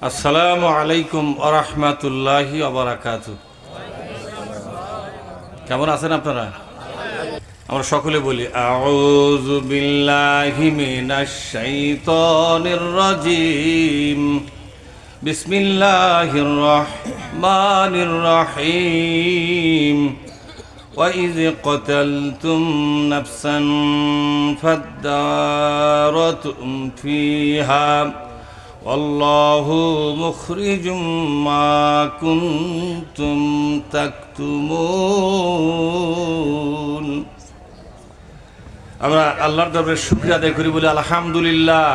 আসসালামু আলাইকুম ওয়া রাহমাতুল্লাহি ওয়া বারাকাতুহু। কেমন আছেন আপনারা? আমরা সকলে বলি আউযু বিল্লাহি মিনাশ শাইতানির রাজীম। বিসমিল্লাহির রাহমানির রাহিম। وَإِذْ قَتَلْتُمْ نَفْسًا فَادَّارَأْتُمْ فِيهَا وَاللَّهُ مُخْرِجٌ مَا كُنْتُمْ تَكْتُمُونَ। আমরা আল্লাহর দরবারে শুকরিয়া আদায় করি, বলি আলহামদুলিল্লাহ।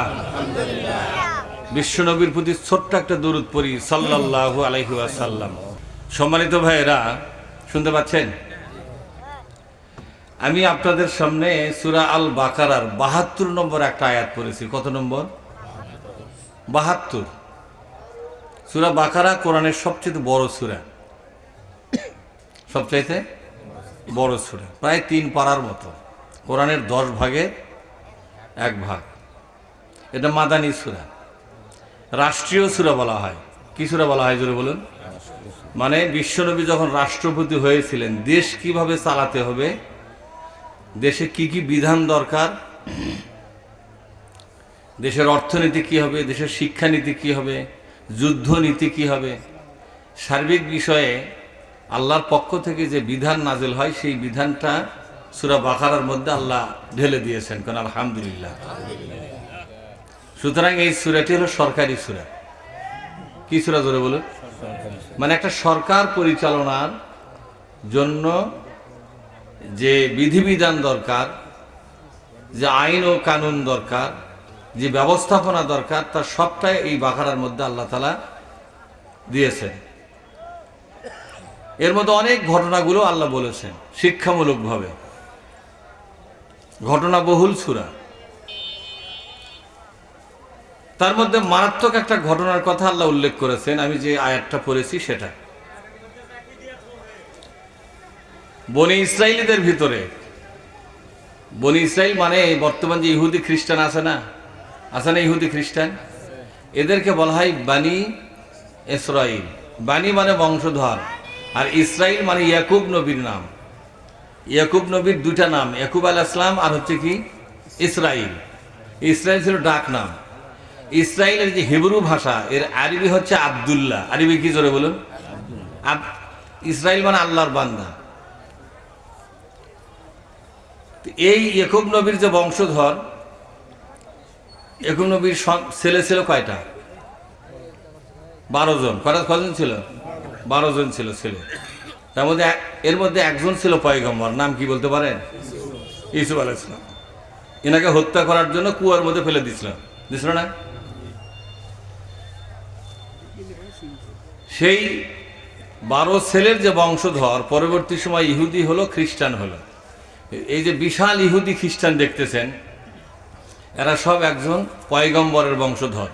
বিশ্বনবীর প্রতি ছোট্ট একটা দরুদ পড়ি, সাল্লাল্লাহু আলাইহি ওয়াসাল্লাম। সম্মানিত ভাইয়েরা, শুনতে পাচ্ছেন? আমি আপনাদের সামনে সূরা আল বাকারার ৭২ নম্বর একটা আয়াত পড়েছি। কত নম্বর? ৭২। সূরা বাকারা কোরআনের সবচেয়ে বড় সূরা, সবচাইতে বড় সূরা, প্রায় ৩ পারার মতো। কোরআনের ১০ ভাগের ১ ভাগ। এটা মাদানী সূরা, রাষ্ট্রীয় সূরা বলা হয়। কি সূরা বলা হয় জোরে বলুন? মানে বিশ্বনবী যখন রাষ্ট্রপতি হয়েছিলেন, দেশ কিভাবে চালাতে হবে, দেশে কি কি বিধান দরকার, দেশের অর্থনীতি কি হবে, দেশের শিক্ষানীতি কি হবে, যুদ্ধনীতি কি হবে, সার্বিক বিষয়ে আল্লাহর পক্ষ থেকে যে বিধান নাজিল হয়, সেই বিধানটা সূরা বাকারার মধ্যে আল্লাহ ঢেলে দিয়েছেন। কারণ আলহামদুলিল্লাহ। সুতরাং এই সূরাটি হলো সরকারি সূরা। কি সূরা জোরে বলুন? মানে একটা সরকার পরিচালনার জন্য যে বিধিবিধান দরকার, যে আইন ও কানুন দরকার, যে ব্যবস্থাপনা দরকার, তার সবটাই এই বাকারার মধ্যে আল্লাহ তাআলা দিয়েছেন। এর মধ্যে অনেক ঘটনাগুলো আল্লাহ বলেছেন শিক্ষামূলকভাবে। ঘটনা বহুল সূরা। তার মধ্যে মারাত্মক একটা ঘটনার কথা আল্লাহ উল্লেখ করেছেন। আমি যে আয়াতটা পড়েছি সেটা বনি ইসরাইলীদের ভিতরে, বনি ইসরাইল মানে বর্তমান যে ইহুদি খ্রিস্টান আছে না, ইহুদি খ্রিস্টান, এদেরকে বলা হয় বানি ইসরাইল। বানি মানে বংশধর, আর ইসরাইল মানে ইয়াকুব নবীর নাম। ইয়াকুব নবীর দুইটা নাম, ইয়াকুব আলাইহিস সালাম আর হচ্ছে কি ইসরাইল। ইসরাইল ছিল ডাক নাম। ইসরাইলের যে হিব্রু ভাষা, এর আরবি হচ্ছে আব্দুল্লাহ। আরবি কি জোরে বলুন? ইসরাইল মানে আল্লাহর বান্দা। এই ইয়াকুব নবীর যে বংশধর, ইয়াকুব নবীর ছেলে ছিল কয়টা? 12 জন। কয়জন ছিল? 12 জন ছিল ছেলে। তার মধ্যে এর মধ্যে একজন ছিল পয়গম্বর। নাম কি বলতে পারেন? ইউসুফ আলাইহিস সালাম। এনাকে হত্যা করার জন্য কুয়ার মধ্যে ফেলে দিছিল না? সেই 12 ছেলের যে বংশধর পরবর্তী সময় ইহুদি হলো, খ্রিস্টান হলো। এই যে বিশাল ইহুদি খ্রিস্টান দেখতেছেন, এরা সব একজন পয়গম্বরের বংশধর।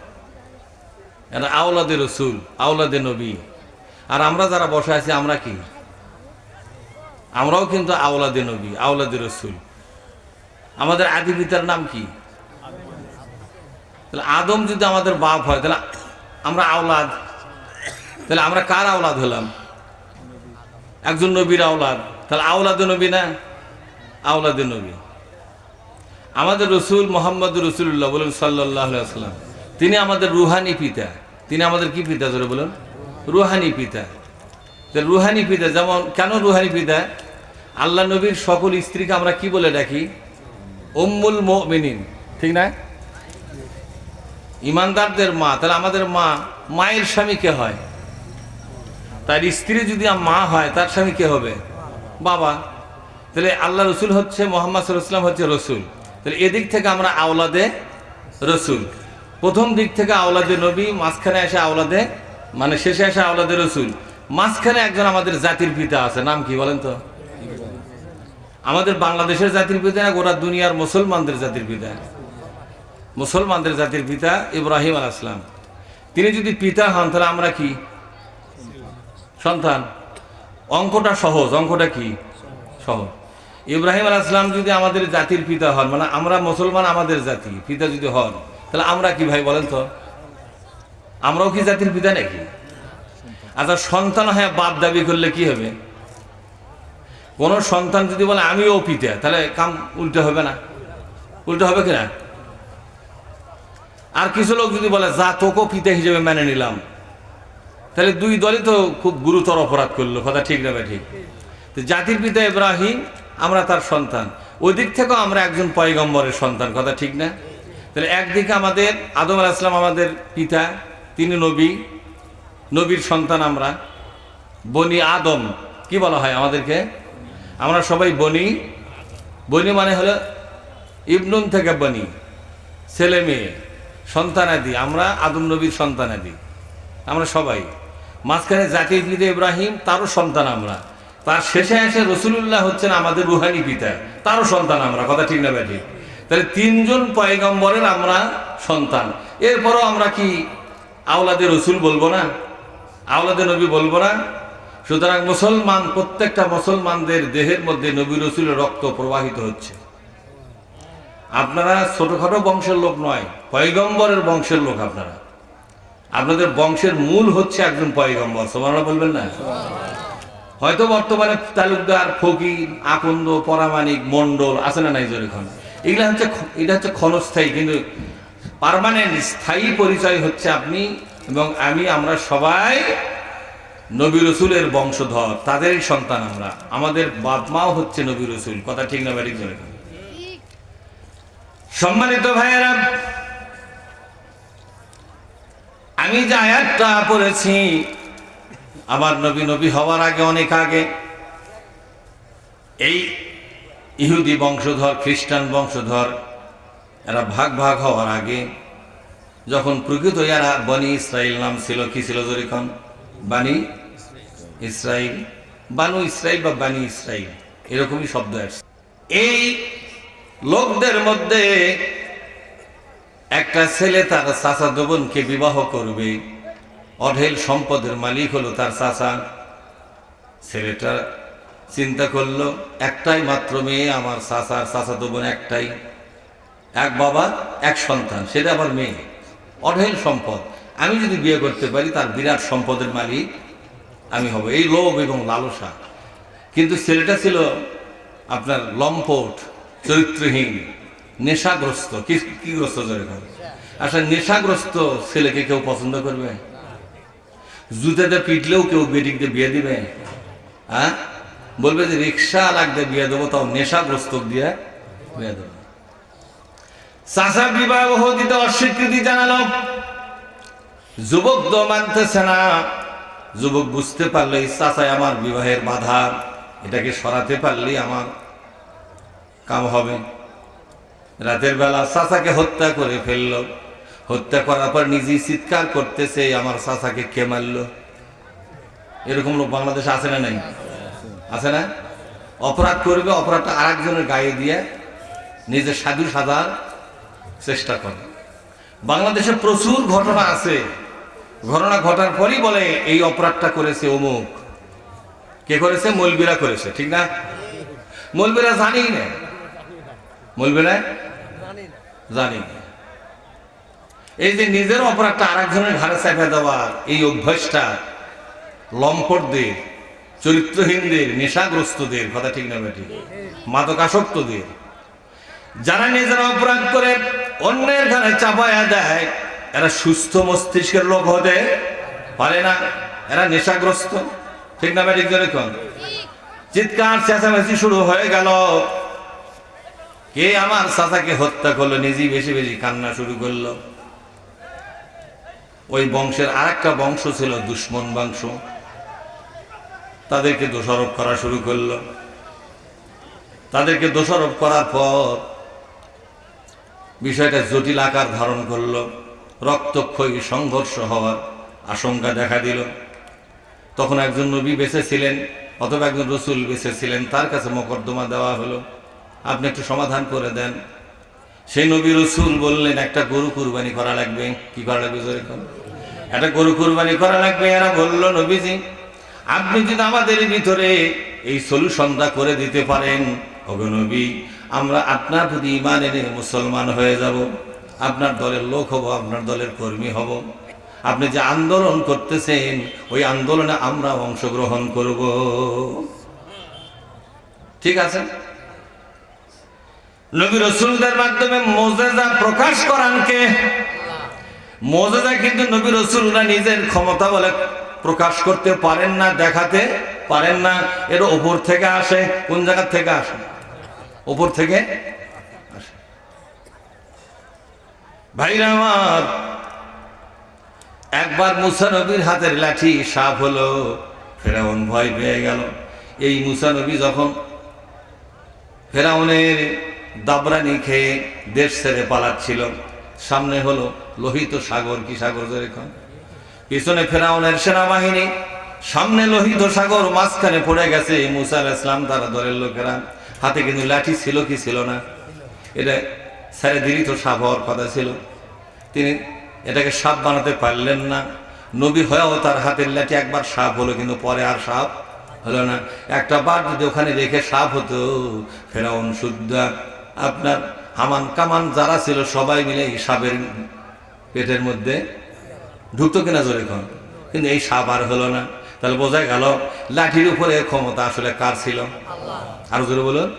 এরা আওলাদে রসুল, আওলাদে নবী। আর আমরা যারা বসে আছি, আমরা কি? আমরাও কিন্তু আওলাদে নবী, আওলাদে রসুল। আমাদের আদি পিতার নাম কি? তাহলে আদম যদি আমাদের বাপ হয়, তাহলে আমরা আওলাদ। তাহলে আমরা কার আওলাদ হলাম? একজন নবীর আওলাদ। তাহলে আওলাদে নবী না? আওলাদে নবী। আমাদের রসুল মোহাম্মদ রসুল্লাহ বলুন সাল্লাল্লাহু আলাইহি ওয়াসাল্লাম, তিনি আমাদের রুহানি পিতা। তিনি আমাদের কি পিতা জোরে বলুন? রুহানি পিতা। রুহানি পিতা যেমন, কেন রুহানি পিতা? আল্লাহ নবীর সকল স্ত্রীকে আমরা কি বলে ডাকি? উম্মুল মুমিনিন, ঠিক না? ইমানদারদের মা। তাহলে আমাদের মা, মায়ের স্বামী কে হয়? তার স্ত্রী যদি মা হয়, তার স্বামী কে হবে? বাবা। তাহলে আল্লাহ রসুল হচ্ছে, মোহাম্মদ সাল্লাল্লাহু আলাইহি ওয়াসাল্লাম হচ্ছে রসুল। তাহলে এদিক থেকে আমরা আওলাদে রসুল। প্রথম দিক থেকে আওলাদে নবী, মাঝখানে এসে আওলাদে, মানে শেষে এসে আওলাদে রসুল। মাঝখানে একজন আমাদের জাতির পিতা আছে, নাম কি বলেন তো? আমাদের বাংলাদেশের জাতির পিতা না, গোটা দুনিয়ার মুসলমানদের জাতির পিতা। মুসলমানদের জাতির পিতা ইব্রাহিম আলাইহিস সালাম। তিনি যদি পিতা হন, তাহলে আমরা কি? সন্তান। অঙ্কটা সহজ। অঙ্কটা কি? সহজ। ইব্রাহিম আলাইহিস সালাম যদি আমাদের জাতির পিতা হন, মানে আমরা মুসলমান, আমাদের জাতি পিতা যদি হন, তাহলে আমরা কি ভাই বলেন তো? আমরাও কি জাতির পিতা নাকি? আচ্ছা, সন্তান হ্যাঁ বাপ দাবি করলে কি হবে? কোন সন্তান যদি বলে আমিও পিতা, তাহলে কাম উল্টো হবে না? উল্টো হবে কিনা? আর কিছু লোক যদি বলে যা তোকেও পিতা হিসেবে মেনে নিলাম, তাহলে দুই দলই তো খুব গুরুতর অপরাধ করলো। কথা ঠিক না? ঠিক। তো জাতির পিতা ইব্রাহিম, আমরা তার সন্তান, ওই দিক থেকেও আমরা একজন পয়গম্বরের সন্তান। কথা ঠিক না? তাহলে একদিকে আমাদের আদম আলাইহিস সালাম আমাদের পিতা, তিনি নবী, নবীর সন্তান আমরা, বনি আদম কি বলা হয় আমাদেরকে? আমরা সবাই বনি। বনি মানে হলো ইবনুন থেকে বনি, ছেলে মেয়ে, সন্তানাদি। আমরা আদম নবীর সন্তানাদি, আমরা সবাই। মাঝখানে জাতির পিতা ইব্রাহিম, তারও সন্তান আমরা। তার শেষে এসে রসুলুল্লাহ হচ্ছেন আমাদের রুহানি পিতা, তারও সন্তান আমরা। কথা ঠিক না ঠিক? তাহলে তিনজন পয়গম্বরের আমরা সন্তান। এরপরও আমরা কি আওলাদে রসুল বলবো না? আওলাদে নবী বলবো না? সুতরাং মুসলমান, প্রত্যেকটা মুসলমানদের দেহের মধ্যে নবী রসুলের রক্ত প্রবাহিত হচ্ছে। আপনারা ছোটখাটো বংশের লোক নয়, পয়গম্বরের বংশের লোক আপনারা। আপনাদের বংশের মূল হচ্ছে একজন পয়গম্বর। সুবহানাল্লাহ বলবেন না? হয়তো বর্তমানে তালুকদার, ফকির, আকন্দ, পরামানিক, মন্ডল আছে না নাই যেরকম, এগুলা হচ্ছে, এটা হচ্ছে ক্ষণস্থায়ী। কিন্তু পার্মানেন্ট, স্থায়ী পরিচয় হচ্ছে আপনি এবং আমি। আমরা সবাই নবী রসুলের বংশধর, তাদেরই সন্তান আমরা। আমাদের বাপ মাও হচ্ছে নবী রসুল। কথা ঠিক না ঠিক? যেরকম সম্মানিত ভাইয়েরা, আমি যে আয়াতটা পড়েছি, আমার নবী নবী হওয়ার আগে, অনেক আগে, এই ইহুদি বংশধর, খ্রিস্টান বংশধর, এরা ভাগ ভাগ হওয়ার আগে, যখন প্রকৃত এরা বনি ইসরাইল নাম ছিল, কি ছিল যেরকম? বানি ইসরাইল, বানু ইসরাইল বা বানি ইসরাইল, এরকমই শব্দ আসছে। এই লোকদের মধ্যে একটা ছেলে তার চাচাতো বোনকে বিবাহ করবে। অঢেল সম্পদের মালিক হলো তার চাচা। ছেলেটা চিন্তা করলো, একটাই মাত্র মেয়ে আমার চাচার, চাচাতো বোন একটাই, এক বাবা এক সন্তান, সেটা আবার মেয়ে, অঢেল সম্পদ। আমি যদি বিয়ে করতে পারি, তার বিরাট সম্পদের মালিক আমি হব। এই লোভ এবং লালসা। কিন্তু ছেলেটা ছিল আপনার লম্পট, চরিত্রহীন, নেশাগ্রস্ত। কি গ্রস্ত যেরকম? আসলে নেশাগ্রস্ত ছেলেকে কেউ পছন্দ করবে? জুতাতে পিটলেও কেউ বেটিক দিয়ে বিয়ে দিবে? হ্যাঁ, বলবে যে রিক্সা লাগবে বিয়ে দেবো, তাও নেশাগ্রস্ত দিয়ে বিয়ে দেবো। চাচা বিবাহ দিতে অস্বীকৃতি জানালো। যুবক তো মানতেছে না। যুবক বুঝতে পারলো এই চাচাই আমার বিবাহের বাধা, এটাকে সরাতে পারলেই আমার কাম হবে। রাতের বেলা চাচাকে হত্যা করে ফেললো। হত্যা করার পর নিজেই চিৎকার করতেছে, আমার চাচাকে কে মারলো? এরকম লোক বাংলাদেশে আছে না নাই? আছে না? অপরাধ করবে, অপরাধটা আরেকজনের গায়ে দিয়ে নিজের সাধু সাজার চেষ্টা করে। বাংলাদেশে প্রচুর ঘটনা আছে। ঘটনা ঘটার পরই বলে এই অপরাধটা করেছে অমুক। কে করেছে? মৌলবীরা করেছে। ঠিক না? মৌলবীরা জানি না, মৌলবীরা জানি না। এই যে নিজের অপরাধটা আরেকজনের ঘাড়ে চাপে দেওয়ার এই অভ্যাসটা লম্পটদের, চরিত্রহীনদের, নেশাগ্রস্তদের, কথা ঠিক না ঠিক, মাদকাসক্তদের, যারা নিজেরা অপরাধ করে অন্যের ঘাড়ে চাপায়া দেয়, এরা সুস্থ মস্তিষ্কের লোক হতে পারে না। এরা নেশাগ্রস্ত। ঠিক না ঠিক? যেরকম চিৎকার চেঁচামেচি শুরু হয়ে গেল, কে আমার চাচাকে হত্যা করলো, নিজেই বেশি বেশি কান্না শুরু করলো। ওই বংশের আরেকটা বংশ ছিল দুশ্মন বংশ, তাদেরকে দোষারোপ করা শুরু করলো। তাদেরকে দোষারোপ করার পর বিষয়টা জটিল আকার ধারণ করলো। রক্তক্ষয়ী সংঘর্ষ হওয়ার আশঙ্কা দেখা দিল। তখন একজন নবী বেঁচে ছিলেন, অথবা একজন রসুল বেঁচে ছিলেন, তার কাছে মোকদ্দমা দেওয়া হলো, আপনি একটু সমাধান করে দেন। সেই নবী রসুল বললেন, একটা গরু কুরবানি করা লাগবে। কি করা লাগবে? একটা গরু কুরবানি করা লাগবে। এরা বলল, নবীজি আপনি যদি আমাদের ভিতরে এই সলিউশনটা করে দিতে পারেন, ওগো নবী, আমরা আপনার প্রতি ঈমান এনে মুসলমান হয়ে যাব, আপনার দলের লোক হব, আপনার দলের কর্মী হব। আপনি যে আন্দোলন করতেছেন ওই আন্দোলনে আমরা অংশগ্রহণ করব। ঠিক আছে? নবী রাসূলদের মাধ্যমে মুজিজা প্রকাশ করান কে? মুজিজা কিন্তু নবী রাসূলরা নিজের ক্ষমতা বলে প্রকাশ করতে পারেন না, দেখাতে পারেন না। এর উপর থেকে আসে। কোন জায়গা থেকে আসে? উপর থেকে আসে। ভাইরা আমার, একবার মুসা নবীর হাতের লাঠি সাপ হলো, ফেরাউন ভয় পেয়ে গেল। এই মুসা নবী যখন ফেরাউনের দাবরানি খেয়ে দেশ ছেড়ে পালাচ্ছিল, সামনে হলো লোহিত সাগর। কি সাগর? পিছনে ফেরাউনের সেনাবাহিনী, সামনে লোহিত সাগর, মাঝখানে পড়ে গেছে মুসা আলাইহিস সালাম তারা দলের লোকেরা। হাতে কিন্তু লাঠি ছিল কি ছিল না? এটা ছেড়ে দিলেই তো সাপ হওয়ার কথা ছিল। তিনি এটাকে সাপ বানাতে পারলেন না। নবী হয়েও তার হাতের লাঠি একবার সাপ হলো, কিন্তু পরে আর সাপ হলো না। একটা বার যদি ওখানে রেখে সাপ হতো, ফেরাউন শুদ্ধ আপনার হামান কামান যারা ছিল সবাই মিলে এই সাপের পেটের মধ্যে ঢুকতো কিনা জোরে কন। কিন্তু এই সাপ আর হলো না। তাহলে বোঝা গেল লাঠির উপরে ক্ষমতা আসলে কার ছিল? আর জোরে বলুন।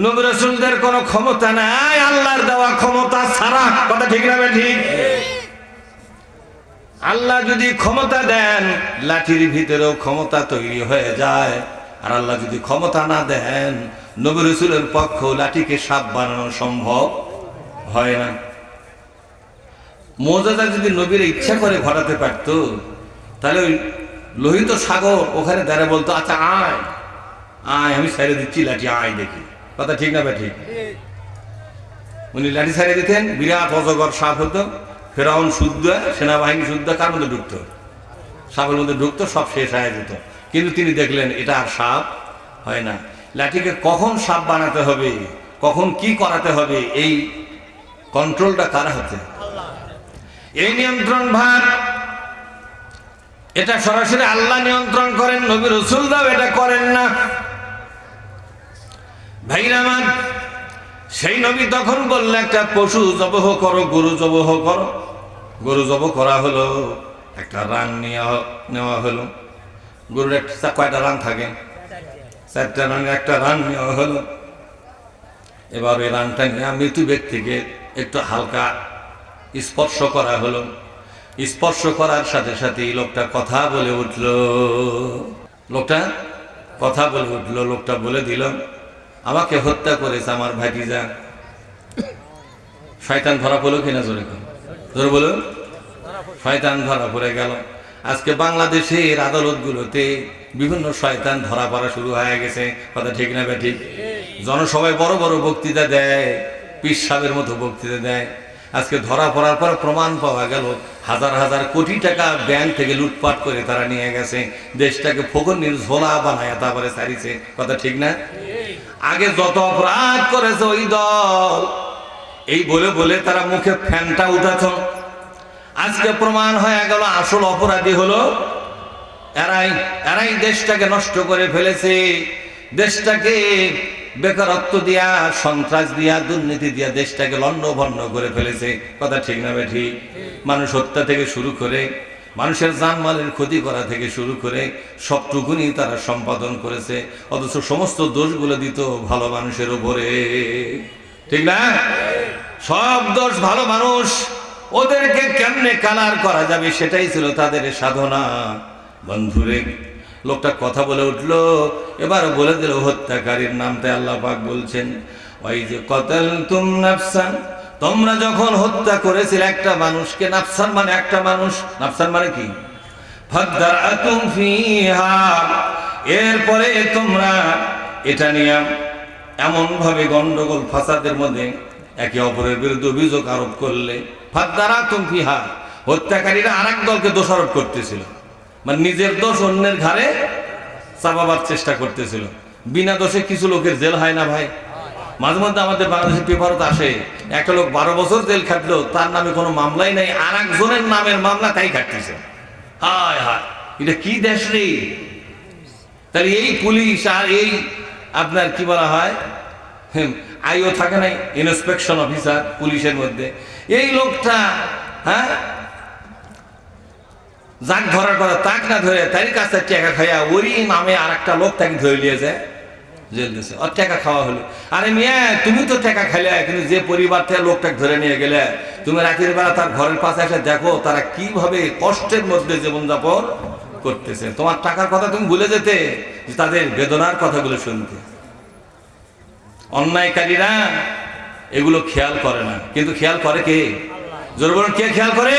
নবী রাসূলদের কোনো ক্ষমতা নাই আল্লাহর দেওয়া ক্ষমতা ছাড়া। কথা ঠিক না ঠিক? আল্লাহ যদি ক্ষমতা দেন, লাঠির ভিতরেও ক্ষমতা তৈরি হয়ে যায়। আর আল্লাহ যদি ক্ষমতা না দেন, নবী রাসূলের পক্ষে লাঠিকে সাপ বানানো সম্ভব হয় না। মুজিজা যদি নবীর ইচ্ছা করে ঘটাতে পারত, তাহলে ওই লোহিত সাগর ওখানে দাঁড়া বলতো, আচ্ছা আয় আয়, আমি ছেড়ে দিচ্ছি লাঠি, আয় দেখি। কথা ঠিক না ঠিক? উনি লাঠি ছেড়ে দিতেন, বিরাট অজগর সাপ হতো। ফেরাউন শুদ্ধ, সেনাবাহিনী শুদ্ধ, কার মধ্যে ঢুকতো? সাপের মধ্যে ঢুকতো, সব শেষ হয়ে যেত। কিন্তু তিনি দেখলেন এটা আর সাপ হয় না। লাঠিকে কখন সাপ বানাতে হবে, কখন কি করাতে হবে, এই কন্ট্রোলটা কার হাতে? এই নিয়ন্ত্রণ ভার এটা সরাসরি আল্লাহ নিয়ন্ত্রণ করেন, নবী রাসূলরাও এটা করেন না। ভাইরা আমার, সেই নবী তখন বললে একটা পশু জবহ করো, গরু জবহ করো। গরু জবহ করা হলো, একটা রান নেওয়া হলো। গরুর একটা কয়টা রান থাকে? 4টা রান। একটা রান নেওয়া হলো। এবার এই রানটা নিয়ে মৃত ব্যক্তিকে একটু হালকা স্পর্শ করা হলো। স্পর্শ করার সাথে সাথে লোকটা কথা বলে উঠল। লোকটা কথা বলে উঠল। লোকটা বলে দিল, আমাকে হত্যা করেছে আমার ভাতিজা। শয়তান ধরা পড়লো কিনা? জোরে জোরে বলুন। শয়তান ধরা পড়ে গেল। আজকে বাংলাদেশের আদালতগুলোতে বিভিন্ন শয়তান ধরা পড়া শুরু হয়ে গেছে। কথা ঠিক না ঠিক? জনসভায় বড় বড় বক্তৃতা দেয়, পীর সাহেবের মতো বক্তৃতা দেয়। আজকে ধরা পড়ার পর প্রমাণ পাওয়া গেল হাজার হাজার কোটি টাকা ব্যাংক থেকে লুটপাট করে তারা নিয়ে গেছে, দেশটাকে ফকির ঝোলা বানায় তারপরে ছাড়িছে। কথা ঠিক না? আগে যত অপরাধ করেছে ওই দল, এই বলে বলে তারা মুখে ফ্যানটা উঠাছ। আজকে প্রমাণ হয়ে গেল আসল অপরাধী হলো এরাই। এরাই দেশটাকে নষ্ট করে ফেলেছে। দেশটাকে বেকারত্ব দিয়া, সন্ত্রাস দিয়া, দুর্নীতি দিয়া দেশটাকে লন্ডভন্ড করে ফেলেছে। কথা ঠিক না ঠিক? মানুষ হত্যা থেকে শুরু করে, মানুষের জানমালের ক্ষতি করা থেকে শুরু করে সবটুকুনি তারা সম্পাদন করেছে। অথচ সমস্ত দোষগুলো দিত ভালো মানুষের উপরে। ঠিক না? সব দোষ ভালো মানুষ। ওদেরকে কেমনে কালার করা যাবে সেটাই ছিল তাদের সাধনা। বন্ধুরে, লোকটা কথা বলে উঠলো। এবার বলে দিল হত্যাকারীর নামটা। আল্লাহ পাক বলছেন, ওই যে কতালতুম নাফসান, তোমরা যখন হত্যা করেছিলে একটা মানুষকে। নাফসান মানে একটা মানুষ। নাফসান মানে কি? ফাদারাতুম ফিহা, এরপরে তোমরা এটা নিয়ে এমন ভাবে গন্ডগোল ফাসাদের মধ্যে একে অপরের বিরুদ্ধে অভিযোগ আরোপ করলে। ফাদারাতুম ফিহা, হত্যাকারীরা আরেক দলকে দোষারোপ করতেছিল, মানে নিজের দোষ অন্যের ঘাড়ে চাপাবার চেষ্টা করতেছিল। বিনা দোষে কিছু লোকের জেল হয় না ভাই? মাঝে মধ্যে আমাদের বাংলাদেশের পেপারত আসে, একটা লোক 12 বছর জেল খাটলো, তার নামে কোনো মামলাই নাই, আর একজনের নামের মামলা তাই খাটতেছে। হায় হায়, এটা কি দেশ রে? তাহলে এই পুলিশ আর এই আপনার কি বলা হয়, আইও থাকে নাই, ইন্সপেকশন অফিসার পুলিশের মধ্যে, এই লোকটা যাক ধরার কথা তাক না ধরে তারই কাছে টাকা খাইয়া ওরই নামে আর একটা লোক তাকে ধরে নিয়ে যায় জেল দিয়েছে, ওর টাকা খাওয়া হলো। আরে মিয়া তুমি তো টাকা খাইলে, কিন্তু যে পরিবার থেকে লোকটাকে ধরে নিয়ে গেলে তুমি রাতের বেলা তার ঘরের পাশে এসে দেখো তারা কিভাবে কষ্টের মধ্যে জীবনযাপন করতেছে। তোমার টাকার কথা তুমি ভুলে যেতে, তাদের বেদনার কথাগুলো শুনতে। অন্যায়কারীরা এগুলো খেয়াল করে না, কিন্তু খেয়াল করে কে? জোর বলুন, কে খেয়াল করে?